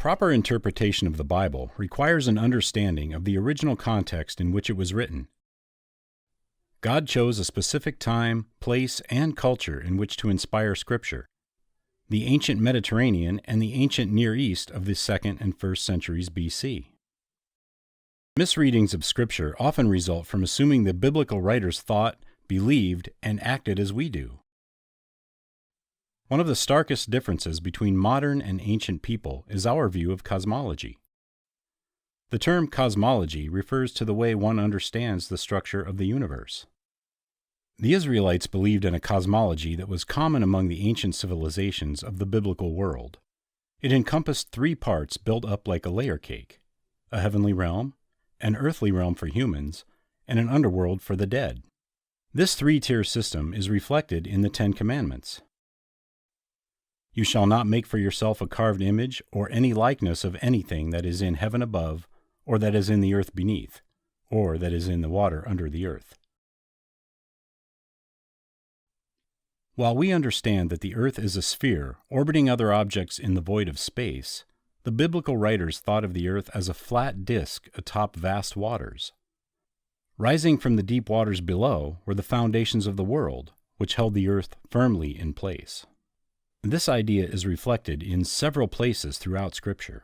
proper interpretation of the Bible requires an understanding of the original context in which it was written. God chose a specific time, place, and culture in which to inspire Scripture: the ancient Mediterranean and the ancient Near East of the 2nd and 1st centuries BC. Misreadings of Scripture often result from assuming the biblical writers thought, believed, and acted as we do. One of the starkest differences between modern and ancient people is our view of cosmology. The term cosmology refers to the way one understands the structure of the universe. The Israelites believed in a cosmology that was common among the ancient civilizations of the biblical world. It encompassed 3 parts built up like a layer cake: a heavenly realm, an earthly realm for humans, and an underworld for the dead. This 3-tier system is reflected in the 10 Commandments. You shall not make for yourself a carved image or any likeness of anything that is in heaven above, or that is in the earth beneath, or that is in the water under the earth. While we understand that the earth is a sphere orbiting other objects in the void of space, the biblical writers thought of the earth as a flat disk atop vast waters. Rising from the deep waters below were the foundations of the world, which held the earth firmly in place. This idea is reflected in several places throughout Scripture.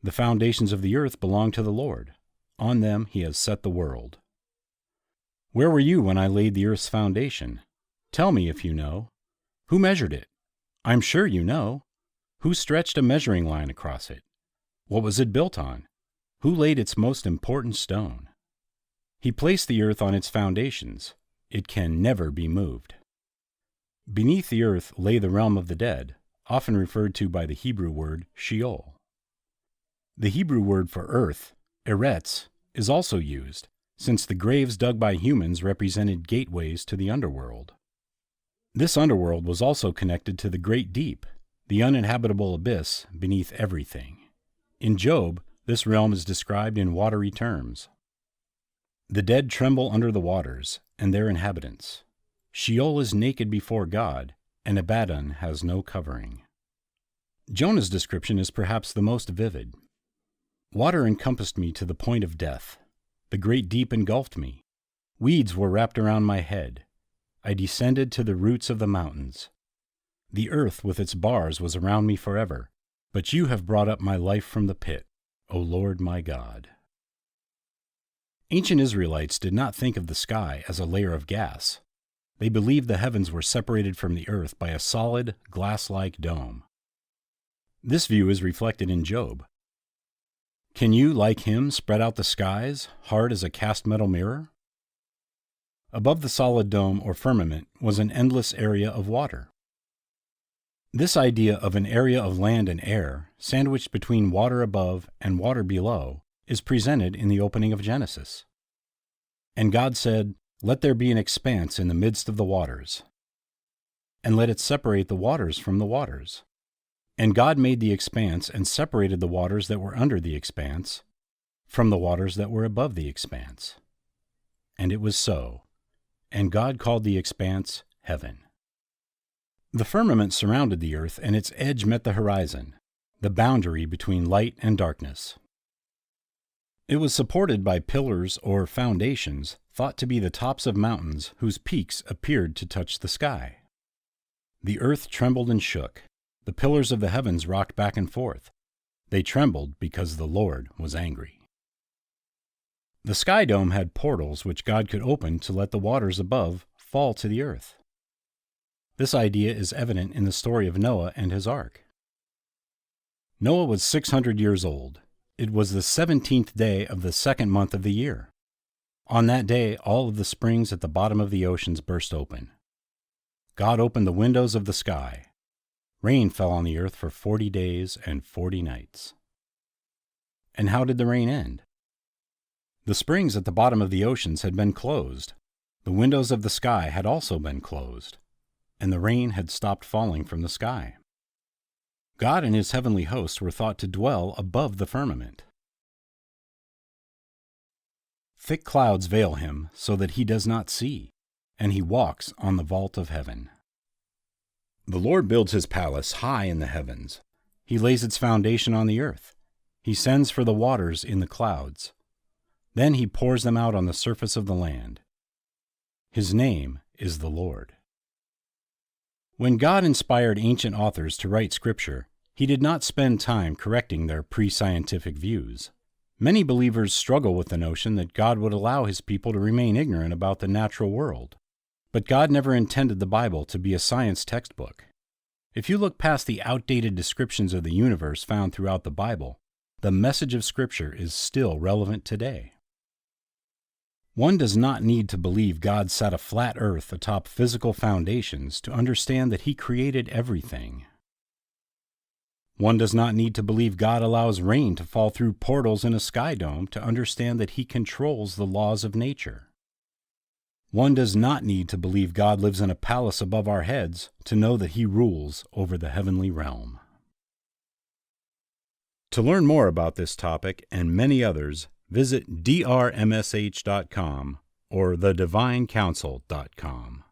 The foundations of the earth belong to the Lord. On them he has set the world. Where were you when I laid the earth's foundation? Tell me if you know. Who measured it? I'm sure you know. Who stretched a measuring line across it? What was it built on? Who laid its most important stone? He placed the earth on its foundations. It can never be moved. Beneath the earth lay the realm of the dead, often referred to by the Hebrew word Sheol. The Hebrew word for earth, eretz, is also used, since the graves dug by humans represented gateways to the underworld. This underworld was also connected to the great deep, the uninhabitable abyss beneath everything. In Job, this realm is described in watery terms. The dead tremble under the waters, and their inhabitants. Sheol is naked before God, and Abaddon has no covering. Jonah's description is perhaps the most vivid. Water encompassed me to the point of death. The great deep engulfed me. Weeds were wrapped around my head. I descended to the roots of the mountains. The earth with its bars was around me forever, but you have brought up my life from the pit, O Lord my God. Ancient Israelites did not think of the sky as a layer of gas. They believed the heavens were separated from the earth by a solid, glass-like dome. This view is reflected in Job. Can you, like him, spread out the skies, hard as a cast metal mirror? Above the solid dome or firmament was an endless area of water. This idea of an area of land and air, sandwiched between water above and water below, is presented in the opening of Genesis. And God said, "Let there be an expanse in the midst of the waters, and let it separate the waters from the waters." And God made the expanse and separated the waters that were under the expanse from the waters that were above the expanse. And it was so. And God called the expanse heaven. The firmament surrounded the earth, and its edge met the horizon, the boundary between light and darkness. It was supported by pillars or foundations thought to be the tops of mountains whose peaks appeared to touch the sky. The earth trembled and shook. The pillars of the heavens rocked back and forth. They trembled because the Lord was angry. The sky dome had portals which God could open to let the waters above fall to the earth. This idea is evident in the story of Noah and his ark. Noah was 600 years old. It was the 17th day of the 2nd month of the year. On that day, all of the springs at the bottom of the oceans burst open. God opened the windows of the sky. Rain fell on the earth for 40 days and 40 nights. And how did the rain end? The springs at the bottom of the oceans had been closed. The windows of the sky had also been closed, and the rain had stopped falling from the sky. God and his heavenly hosts were thought to dwell above the firmament. Thick clouds veil him so that he does not see, and he walks on the vault of heaven. The Lord builds his palace high in the heavens. He lays its foundation on the earth. He sends for the waters in the clouds. Then he pours them out on the surface of the land. His name is the Lord. When God inspired ancient authors to write Scripture, He did not spend time correcting their pre-scientific views. Many believers struggle with the notion that God would allow His people to remain ignorant about the natural world. But God never intended the Bible to be a science textbook. If you look past the outdated descriptions of the universe found throughout the Bible, the message of Scripture is still relevant today. One does not need to believe God set a flat earth atop physical foundations to understand that He created everything. One does not need to believe God allows rain to fall through portals in a sky dome to understand that He controls the laws of nature. One does not need to believe God lives in a palace above our heads to know that He rules over the heavenly realm. To learn more about this topic and many others, visit drmsh.com or thedivine council.com.